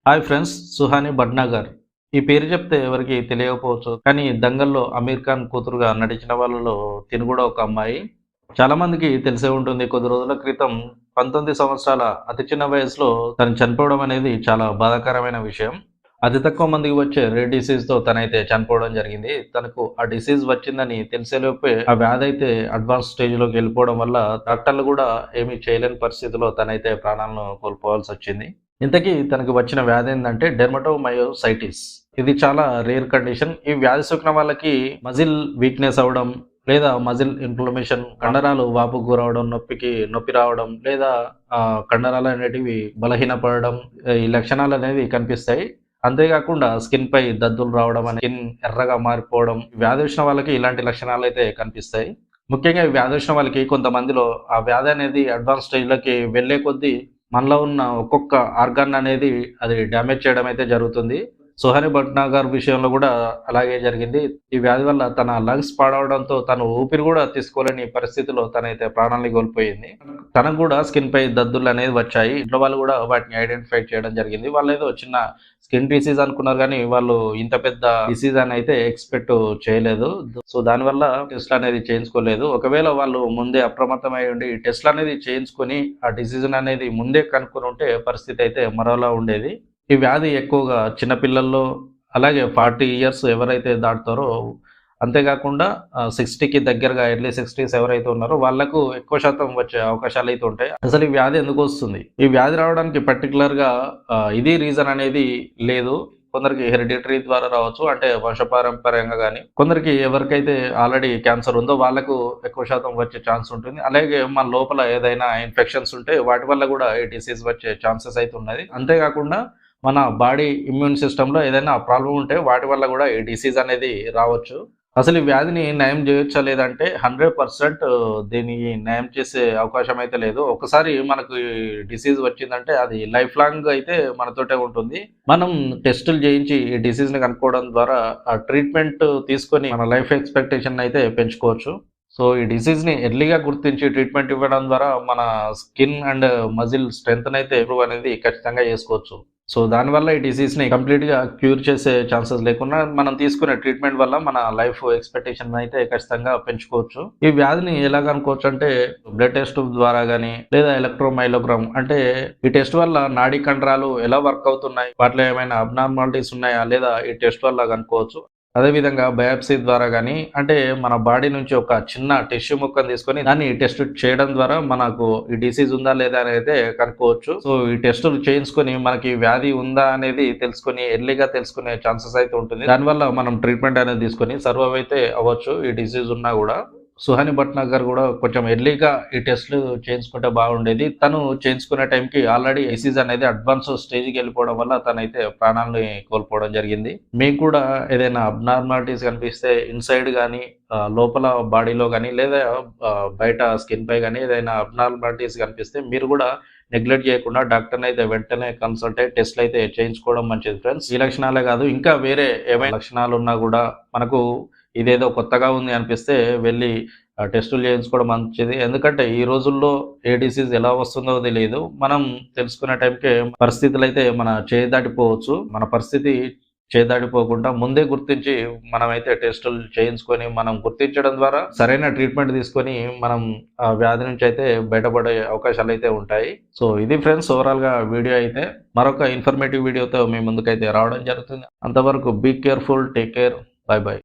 Hi friends, Suhani Bhatnagar. ఈ పేరు చెప్తే ఎవరికి తెలియకపోవచ్చు. కానీ 'దంగల్'లో అమీర్ ఖాన్ కూతురుగా నటించిన వాళ్ళలో తిను కూడా ఒక అమ్మాయి. చాలా మందికి తెలిసే ఉంటుంది. కొద్ది రోజుల క్రితం 19 సంవత్సరాల అతి చిన్న వయసులో తను చనిపోవడం అనేది చాలా బాధాకరమైన విషయం. అతి తక్కువ మందికి వచ్చే రేర్ డిసీజ్‌తో తనైతే చనిపోవడం జరిగింది. తనకు ఆ డిసీజ్ వచ్చిందని తెలిసేలోపే ఆ వ్యాధి అయితే అడ్వాన్స్ స్టేజ్‌లోకి వెళ్ళిపోవడం వల్ల డాక్టర్లు కూడా ఏమీ చేయలేని పరిస్థితిలో తనైతే ప్రాణాలను కోల్పోవాల్సొచ్చింది. ఇంతకీ తనకు వచ్చిన వ్యాధి ఏందంటే డెర్మటోమయోసైటిస్. ఇది చాలా రేర్ కండిషన్. ఈ వ్యాధి సోకిన వాళ్ళకి మజిల్ వీక్‌నెస్ అవ్వడం, లేదా మజిల్ ఇన్‌ఫ్లమేషన్, కండరాలు వాపుకు గురవ్వడం, నొప్పి రావడం, లేదా కండరాలనేటివి బలహీనపడడం, ఈ లక్షణాలనేవి కనిపిస్తాయి. అంతేగాకుండా స్కిన్‌పై దద్దులు రావడం, స్కిన్ ఎర్రగా మారిపోవడం, వ్యాధి వచ్చిన వాళ్ళకి ఇలాంటి లక్షణాలైతే కనిపిస్తాయి. ముఖ్యంగా ఈ వ్యాధి వచ్చిన వాళ్ళకి కొంతమందిలో ఆ వ్యాధి అనేది అడ్వాన్స్ స్టేజ్‌లోకి వెళ్ళే కొద్దీ మనలో ఉన్న ఒక్కొక్క ఆర్గాన్ అనేది అది డ్యామేజ్ చేయడం అయితే జరుగుతుంది. సుహాని భట్నాగర్ విషయంలో గూడా అలాగే జరిగింది. ఈ వ్యాధి వల్ల తన లంగ్స్ పాడవడంతో తను ఊపిరి గూడా తీసుకోలేని పరిస్థితిలో తనైతే ప్రాణాల్ని కోల్పోయింది. తనకు గూడా స్కిన్‌పై దద్దుర్లనేవి వచ్చాయి. ఇంట్లో వాళ్ళు గూడా వాటిని ఐడెంటిఫై చేయడం జరిగింది. వాళ్ళేదో చిన్న స్కిన్ డిసీజ్ అనుకున్నారు గానీ, వాళ్ళు ఇంత పెద్ద డిసీజ్ అని అయితే ఎక్స్‌పెక్ట్ చేయలేదు. సో, దానివల్ల టెస్ట్‌లనేది చేయించుకోలేదు. ఒకవేళ వాళ్ళు ముందే అప్రమత్తమై ఉండి టెస్ట్‌లనేది చేయించుకొని, ఆ డిసీజ్‌ననేది ముందే కనుక్కొనుంటే పరిస్థితి అయితే మరోలా ఉండేది. ఈ వ్యాధి ఎక్కువగా చిన్న పిల్లల్లో, అలాగే 40 ఇయర్స్ ఎవరైతే దాటుతారో, అంతేగాకుండా 60కి దగ్గరగా ఎర్లీ 60స్ ఎవరైతే ఉన్నారో వాళ్ళకు ఎక్కువ శాతం వచ్చే అవకాశాలైతే ఉంటాయి. అసలు ఈ వ్యాధి ఎందుకొస్తుంది? ఈ వ్యాధి రావడానికి పర్టిక్యులర్‌గా ఇది రీజన్ అనేది లేదు. కొందరికి హెరిడిటరీ ద్వారా రావచ్చు. అంటే వంశపారంపర్యంగా గాని, కొందరికి ఎవరికైతే ఆల్రెడీ క్యాన్సర్ ఉందో వాళ్ళకు ఎక్కువ శాతం వచ్చే ఛాన్స్ ఉంటుంది. అలాగే మన లోపల ఏదైనా ఇన్ఫెక్షన్స్ ఉంటే వాటి వల్ల గూడా ఈ డిసీజ్ వచ్చే ఛాన్సెస్ అయితే ఉన్నది. అంతేగాకుండా మన బాడీ ఇమ్యూన్ సిస్టమ్‌లో ఏదైనా ప్రాబ్లమ్ ఉంటే వాటి వల్ల గూడా ఈ డిసీజ్ అనేది రావచ్చు. అసలు ఈ వ్యాధిని నయం జేయొచ్చా లేదంటే 100% దీన్ని నయం చేసే అవకాశం అయితే లేదు. ఒకసారి మనకు ఈ డిసీజ్ వచ్చిందంటే అది లైఫ్ లాంగ్ అయితే మనతోటే ఉంటుంది. మనం టెస్టులు జేయించి ఈ డిసీజ్‌ని కనుక్కోవడం ద్వారా ఆ ట్రీట్మెంట్ తీసుకొని మన లైఫ్ ఎక్స్‌పెక్టేషన్ అయితే పెంచుకోవచ్చు. సో, ఈ డిసీజ్‌ని ఎర్లీగా గుర్తించి ట్రీట్మెంట్ ఇవ్వడం ద్వారా మన స్కిన్ అండ్ మజిల్ స్ట్రెంగ్త్‌నైతే ఇంప్రూవ్ అనేది ఖచ్చితంగా చేసుకోవచ్చు. సో, దానివల్ల ఈ డిసీజ్‌ని కంప్లీట్‌గా క్యూర్ చేసే ఛాన్సెస్ లేకున్నా మనం తీసుకునే ట్రీట్మెంట్ వల్ల మన లైఫ్ ఎక్స్‌పెక్టేషన్ అయితే ఖచ్చితంగా పెంచుకోవచ్చు. ఈ వ్యాధిని ఎలా కనుక్కోవచ్చంటే బ్లడ్ టెస్ట్ ద్వారా గాని, లేదా ఎలక్ట్రోమైలోగ్రామ్ అంటే ఈ టెస్ట్ వల్ల నాడీ కండరాలు ఎలా వర్క్ అవుతున్నాయి, వాటిలో ఏమైనా అబ్నార్మాలిటీస్ ఉన్నాయా లేదా ఈ టెస్ట్ వల్ల కనుక్కోవచ్చు. అదేవిధంగా బయాప్సీ ద్వారా గాని, అంటే మన బాడీ నుంచి ఒక చిన్న టిష్యూ ముక్కను తీసుకొని దాన్ని టెస్ట్ చేయడం ద్వారా మనకు ఈ డిసీజ్ ఉందా లేదా అనైతే కనుక్కోవచ్చు. సో, ఈ టెస్టులు చేయించుకొని మనకి వ్యాధి ఉందా అనేది తెలుసుకొని ఎర్లీగా తెలుసుకునే ఛాన్సెస్ అయితే ఉంటుంది. దానివల్ల మనం ట్రీట్మెంట్ అనేది తీసుకొని సర్వైవ్ అయితే అవ్వచ్చు ఈ డిసీజ్ ఉన్నా గూడా. సుహాని భట్నాగర్ గూడా కొంచెం ఎర్లీగా ఈ టెస్ట్‌లు చేయించుకుంటే బాగుండేది. తను చేయించుకునే టైంకి ఆల్రెడీ డిసీజ్ అనేది అడ్వాన్స్ స్టేజ్‌కెళ్ళిపోవడం వల్ల తనైతే ప్రాణాల్ని కోల్పోవడం జరిగింది. మీకు కూడా ఏదైనా అబ్నార్మాలిటీస్ కనిపిస్తే ఇన్‌సైడ్ గాని, లోపల బాడీలో గాని, లేదా బయట స్కిన్‌పై గాని ఏదైనా అబ్నార్మాలిటీస్ కనిపిస్తే మీరు గూడా నెగ్లెక్ట్ చేయకుండా డాక్టర్‌నైతే వెంటనే కన్సల్ట్ అయ్యి టెస్ట్‌లయితే చేయించుకోవడం మంచిది ఫ్రెండ్స్. ఈ లక్షణాలే కాదు, ఇంకా వేరే ఏవైనా లక్షణాలున్నా గూడా మనకు ఇదేదో కొత్తగా ఉంది అనిపిస్తే వెళ్లి టెస్టులు చేయించుకోవడం మంచిది. ఎందుకంటే ఈ రోజుల్లో ఏ డిసీజ్ ఎలా వస్తుందో తెలీదు. మనం తెలుసుకునే టైంకే పరిస్థితులైతే మన చేయి దాటిపోవచ్చు. మన పరిస్థితి చేయి దాటిపోకుండా ముందే గుర్తించి మనమైతే టెస్టులు చేయించుకొని, మనం గుర్తించడం ద్వారా సరైన ట్రీట్మెంట్ తీసుకొని మనం ఆ వ్యాధి నుంచి అయితే బయటపడే అవకాశాలైతే ఉంటాయి. సో, ఇది ఫ్రెండ్స్ ఓవరాల్‌గా వీడియో అయితే. మరొక ఇన్ఫర్మేటివ్ వీడియోతో మీ ముందుకైతే రావడం జరుగుతుంది. అంతవరకు be careful, take care. Bye by.